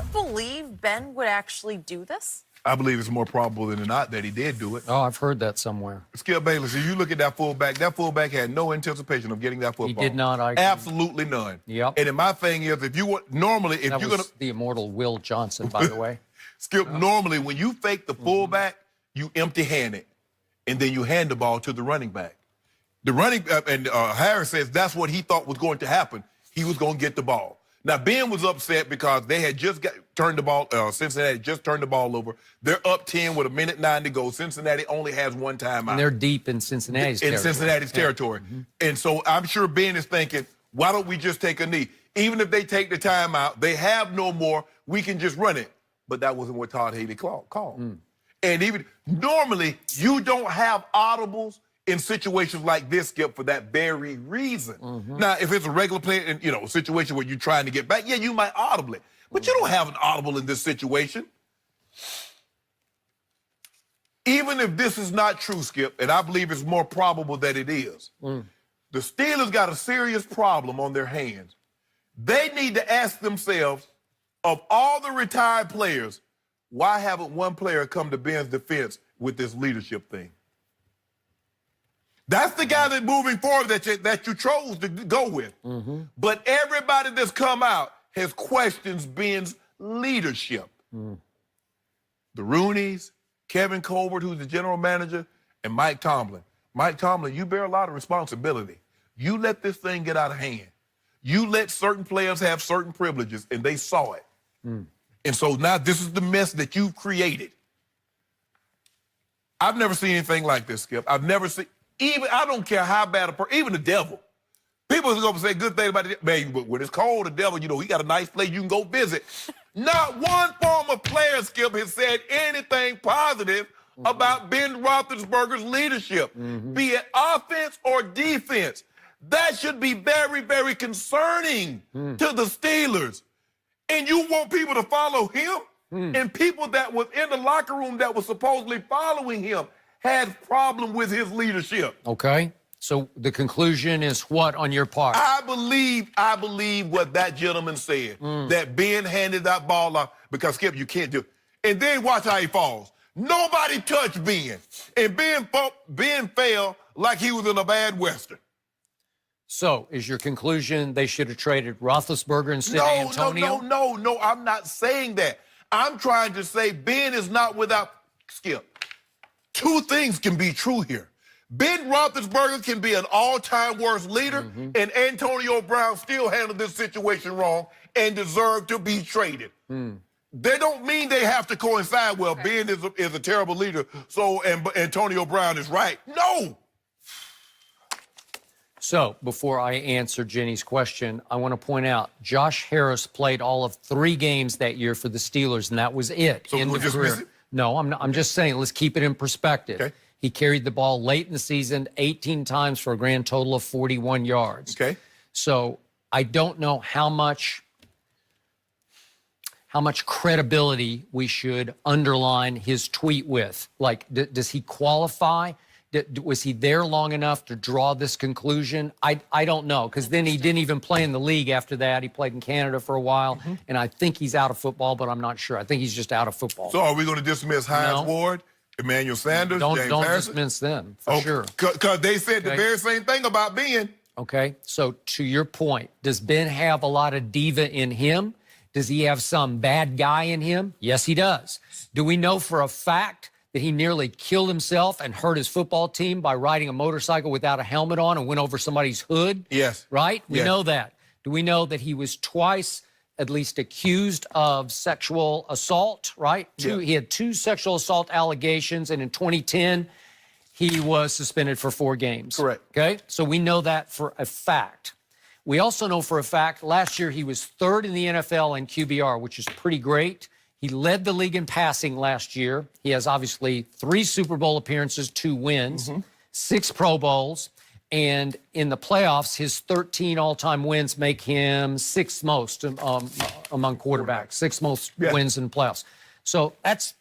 you believe Ben would actually do this? I believe it's more probable than not that he did do it. Oh, I've heard that somewhere. Skip Bayless, if you look at that fullback had no anticipation of getting that football. He did not, I agree. Absolutely none. Yep. And then my thing is, if you want, normally, if That you're was going to... the immortal Will Johnson, by the way. Skip, normally when you fake the fullback, you empty-hand it, and then you hand the ball to the running back. The running and Harris says that's what he thought was going to happen. He was going to get the ball. Now, Ben was upset because they had just turned the ball, Cincinnati just turned the ball over. They're up 10 with 1:09 to go. Cincinnati only has one timeout. And they're deep in Cincinnati's territory. In Cincinnati's territory. And so I'm sure Ben is thinking, why don't we just take a knee? Even if they take the timeout, they have no more, we can just run it. But that wasn't what Todd Haley called. And even normally, you don't have audibles in situations like this, Skip, for that very reason. Now, if it's a regular play, and a situation where you're trying to get back, yeah, you might audible it. But you don't have an audible in this situation. Even if this is not true, Skip, and I believe it's more probable that it is, the Steelers got a serious problem on their hands. They need to ask themselves, of all the retired players, why haven't one player come to Ben's defense with this leadership thing? That's the guy that's moving forward that you chose to go with. But everybody that's come out has questioned Ben's leadership. The Rooneys, Kevin Colbert, who's the general manager, and Mike Tomlin. Mike Tomlin, you bear a lot of responsibility. You let this thing get out of hand. You let certain players have certain privileges, and they saw it. And so now this is the mess that you've created. I've never seen anything like this, Skip. I've never seen... I don't care how bad a person, even the devil. People are going to say good thing about it. Man, but when it's cold, the devil, he got a nice place you can go visit. Not one former player, Skip, has said anything positive about Ben Roethlisberger's leadership, be it offense or defense. That should be very, very concerning to the Steelers. And you want people to follow him? And people that was in the locker room that was supposedly following him had problem with his leadership. Okay. So the conclusion is what on your part? I believe what that gentleman said, that Ben handed that ball off, because, Skip, you can't do it. And then watch how he falls. Nobody touched Ben. And Ben fell like he was in a bad Western. So is your conclusion they should have traded Roethlisberger instead of Antonio? No, I'm not saying that. I'm trying to say Ben is not without, Skip. Two things can be true here. Ben Roethlisberger can be an all-time worst leader, and Antonio Brown still handled this situation wrong and deserve to be traded. They don't mean they have to coincide. Well, Ben is a terrible leader, so and Antonio Brown is right. No. So before I answer Jenny's question, I want to point out Josh Harris played all of 3 games that year for the Steelers, and that was it. So End we'll of just career. miss it? No, I'm just saying, let's keep it in perspective. Okay. He carried the ball late in the season 18 times for a grand total of 41 yards. Okay. So I don't know how much credibility we should underline his tweet with. Like, does he qualify? Was he there long enough to draw this conclusion? I don't know, because then he didn't even play in the league after that. He played in Canada for a while, and I think he's out of football, but I'm not sure. I think he's just out of football. So are we going to dismiss Hines Ward, Emmanuel Sanders, James Don't Harrison? dismiss them, for sure. Because they said the very same thing about Ben. Okay, so to your point, does Ben have a lot of diva in him? Does he have some bad guy in him? Yes, he does. Do we know for a fact that he nearly killed himself and hurt his football team by riding a motorcycle without a helmet on and went over somebody's hood? Yes. Right? We Yes. know that. Do we know that he was twice at least accused of sexual assault, right? Yeah. He had 2 sexual assault allegations, and in 2010, he was suspended for 4 games. Correct. Okay? So we know that for a fact. We also know for a fact last year he was 3rd in the NFL in QBR, which is pretty great. He led the league in passing last year. He has obviously 3 Super Bowl appearances, 2 wins, 6 Pro Bowls, and in the playoffs, his 13 all-time wins make him 6th most among quarterbacks, 6th most wins in the playoffs. So that's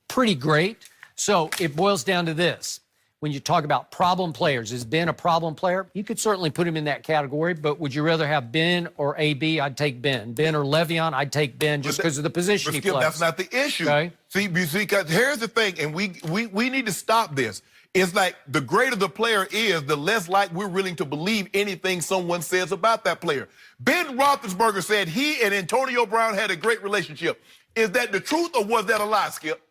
pretty great. So it boils down to this. when you talk about problem players, is Ben a problem player? You could certainly put him in that category, but would you rather have Ben or AB? I'd take Ben. Ben or Le'Veon, I'd take Ben just because of the position he Skip, plays. that's not the issue. Okay. See, 'cause here's the thing, and we need to stop this. It's like the greater the player is, the less like we're willing to believe anything someone says about that player. Ben Roethlisberger said he and Antonio Brown had a great relationship. Is that the truth or was that a lie, Skip?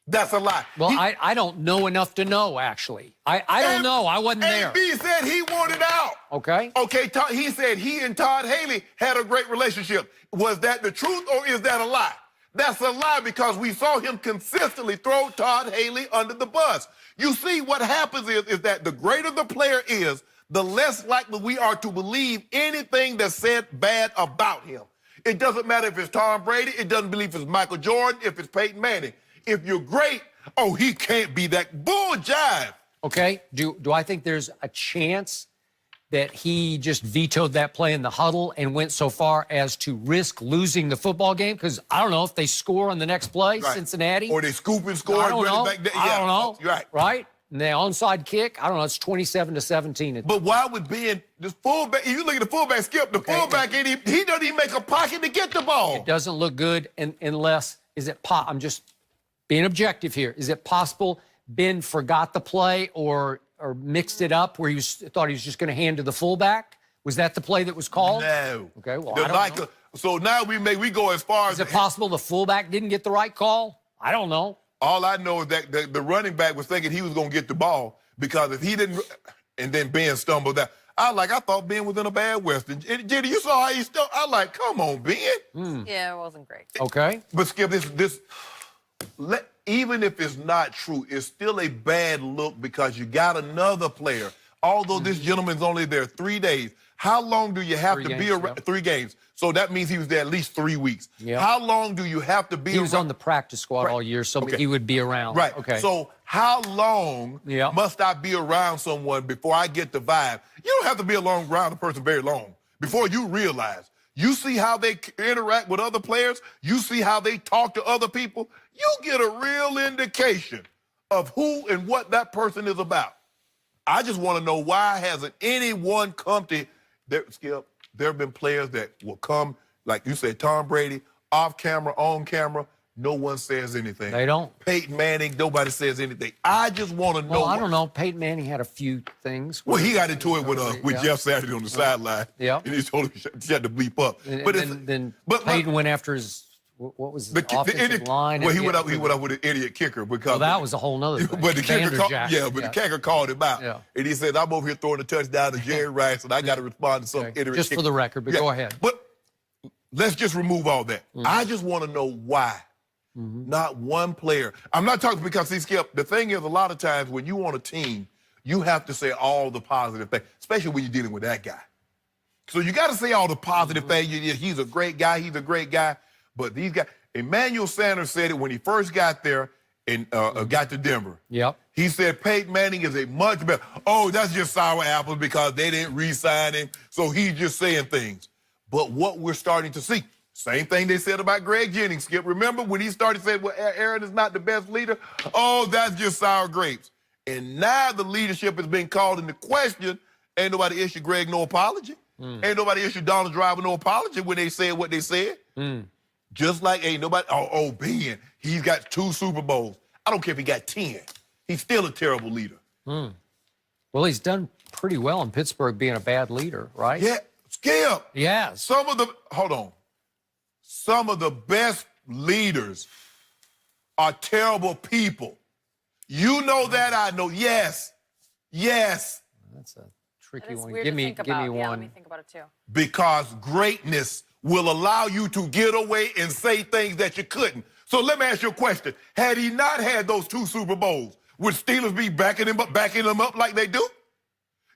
That's a lie. Well, I don't know enough to know, actually. I don't know. I wasn't there. AB said he wanted out. Okay. Okay, he said he and Todd Haley had a great relationship. Was that the truth or is that a lie? That's a lie because we saw him consistently throw Todd Haley under the bus. You see, what happens is that the greater the player is, the less likely we are to believe anything that's said bad about him. It doesn't matter if it's Tom Brady. It doesn't believe if it's Michael Jordan, if it's Peyton Manning. If you're great, oh, he can't be that. Bull jive. Okay. Do I think there's a chance that he just vetoed that play in the huddle and went so far as to risk losing the football game? Because I don't know if they score on the next play, Right. Cincinnati. Or they scoop and score. I don't know. Back there. I don't know. Right. Right? And the onside kick, I don't know, it's 27-17. But why would Ben, this fullback, if you look at the fullback, Skip, the fullback, he doesn't even make a pocket to get the ball. It doesn't look good unless, I'm just being objective here. Is it possible Ben forgot the play or mixed it up where thought he was just going to hand to the fullback? Was that the play that was called? No. Okay, well, I don't know. So now we go as far Is as... it possible the fullback didn't get the right call? I don't know. All I know is that the running back was thinking he was going to get the ball because if he didn't, and then Ben stumbled out. I thought Ben was in a bad Western. And Jenny, you saw how he stumbled. I like, come on, Ben. Yeah, it wasn't great. Okay. But Skip, even if it's not true, it's still a bad look because you got another player. Although this gentleman's only there 3 days, how long do you have to be around? 3 games. So that means he was there at least 3 weeks. Yep. How long do you have to be around? He was on the practice squad all year, so he would be around. Right. Okay. So how long Yep. must I be around someone before I get the vibe? You don't have to be around a person very long before you realize. You see how they interact with other players. You see how they talk to other people. You get a real indication of who and what that person is about. I just want to know why hasn't anyone come to Skip? There have been players that will come, like you said, Tom Brady, off camera, on camera. No one says anything. They don't. Peyton Manning, nobody says anything. I just want to know. Well, I don't know. Peyton Manning had a few things. Well, he got into it with Yeah. Jeff Saturday on the sideline. Yeah. And he told him shut the bleep up. And then Peyton went after his, what was his offensive line? Well, he went up with an idiot kicker because. Well, that was a whole nother thing. But the kicker Vanderjagt. the kicker called him out. Yeah. And he said, I'm over here throwing a touchdown to Jerry Rice, and I got to respond to some idiot Just for the record, but go ahead. But let's just remove all that. I just want to know why. Not one player. I'm not talking because, see, Skip, the thing is, a lot of times when you on a team, you have to say all the positive things, especially when you're dealing with that guy. So you got to say all the positive things. He's a great guy. He's a great guy. But these guys, Emmanuel Sanders said it when he first got there and got to Denver. Yep. He said Peyton Manning is a much better. Oh, that's just sour apples because they didn't re-sign him. So he's just saying things. But what we're starting to see, same thing they said about Greg Jennings, Skip. Remember when he started saying, well, Aaron is not the best leader? Oh, that's just sour grapes. And now the leadership has been called into question. Ain't nobody issued Greg no apology. Ain't nobody issued Donald Driver no apology when they said what they said. Just like ain't nobody, Ben, he's got 2 Super Bowls. I don't care if he got 10. He's still a terrible leader. Well, he's done pretty well in Pittsburgh being a bad leader, right? Yeah, Skip. Yes. Some of the best leaders are terrible people. You know that, I know. Yes. That's a tricky That is one. weird Give to me think about. one. Yeah, let me think about it too. Because greatness will allow you to get away and say things that you couldn't. So let me ask you a question. Had he not had those 2 Super Bowls, would Steelers be backing him up like they do?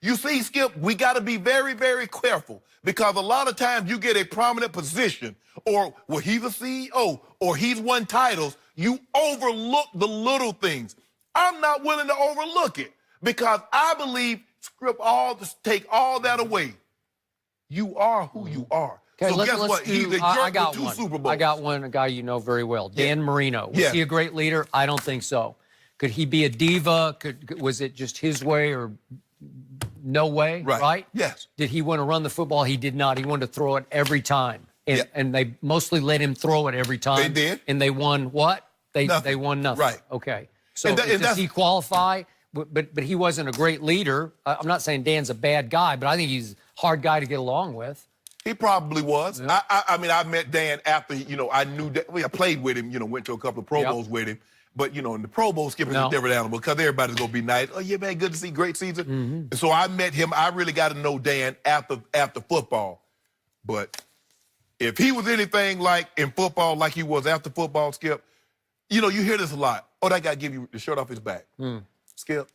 You see, Skip, we got to be very, very careful because a lot of times you get a prominent position or, well, he's a CEO or he's won titles. You overlook the little things. I'm not willing to overlook it because I believe, take all that away. You are who you are. Okay, So guess what? He's a I jerk got with 2 one. Super Bowls. I got one, a guy you know very well, Dan Marino. Was he a great leader? I don't think so. Could he be a diva? Was it just his way or no way? Right. Yes. Did he want to run the football? He did not. He wanted to throw it every time. And, Yeah. and they mostly let him throw it every time. They did. And they won what? They Nothing. won nothing. Right. Okay. So And does that's- he qualify? But he wasn't a great leader. I'm not saying Dan's a bad guy, but I think he's a hard guy to get along with. He probably was. I mean, I met Dan after, I knew that. I played with him, went to a couple of Pro Yep. Bowls with him. But, in the Pro Bowl, Skip is No. a different animal because everybody's going to be nice. Oh, yeah, man, good to see. Great season. And so I met him. I really got to know Dan after football. But if he was anything like in football, like he was after football, Skip, you hear this a lot. Oh, that guy give you the shirt off his back. Skip,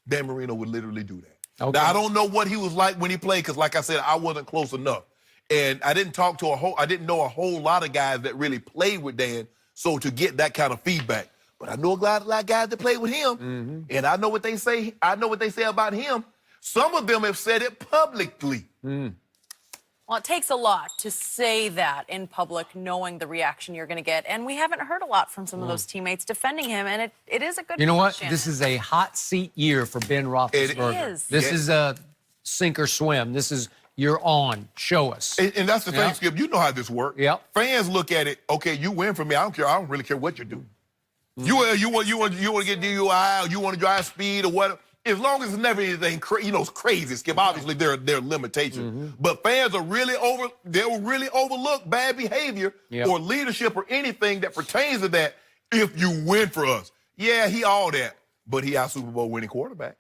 Dan Marino would literally do that. Okay. Now, I don't know what he was like when he played because, like I said, I wasn't close enough. And I didn't know a whole lot of guys that really played with Dan, so to get that kind of feedback. But I know a lot of guys that played with him, and I know what they say. I know what they say about him. Some of them have said it publicly. Well, it takes a lot to say that in public, knowing the reaction you're going to get. And we haven't heard a lot from some of those teammates defending him, and it is a good You know point, what? Shannon. This is a hot seat year for Ben Roethlisberger. is. This Yeah. is a sink or swim. This is you're on. Show us. And that's the Yeah. thing, Skip. You know how this works. Yep. Fans look at it. Okay, you win for me. I don't care. I don't really care what you do. You want to get DUI or you want to drive speed or what? As long as it's never anything crazy, Skip. Obviously, there are limitations. But fans are they will really overlook bad behavior Yep. or leadership or anything that pertains to that if you win for us. Yeah, he all that, but he our Super Bowl winning quarterback.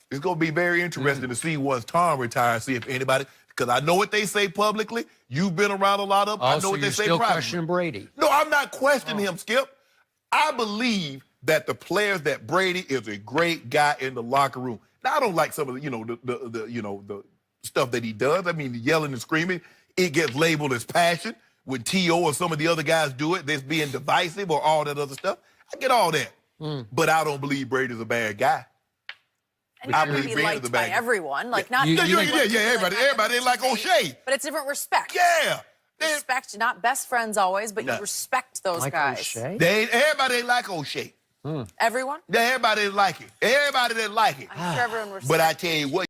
It's going to be very interesting to see once Tom retires, see if anybody, because I know what they say publicly. You've been around a lot of them. I know so what they you're say still privately. questioning Brady. No, I'm not questioning him, Skip. I believe that the players that Brady is a great guy in the locker room. Now, I don't like some of the stuff that he does. I mean, the yelling and screaming, it gets labeled as passion. When T.O. or some of the other guys do it, there's being divisive or all that other stuff. I get all that. But I don't believe Brady's a bad guy. And I he's going to believe be Ben is liked the by bag. everyone. Like, not... You Everybody ain't like O'Shea. But it's different respect. Yeah. Respect, not best friends always, but No. you respect those Like guys. O'Shea? Everybody ain't like O'Shea. Everyone? Everybody didn't like it. Everybody didn't like it. I'm sure everyone respects. But I tell you what,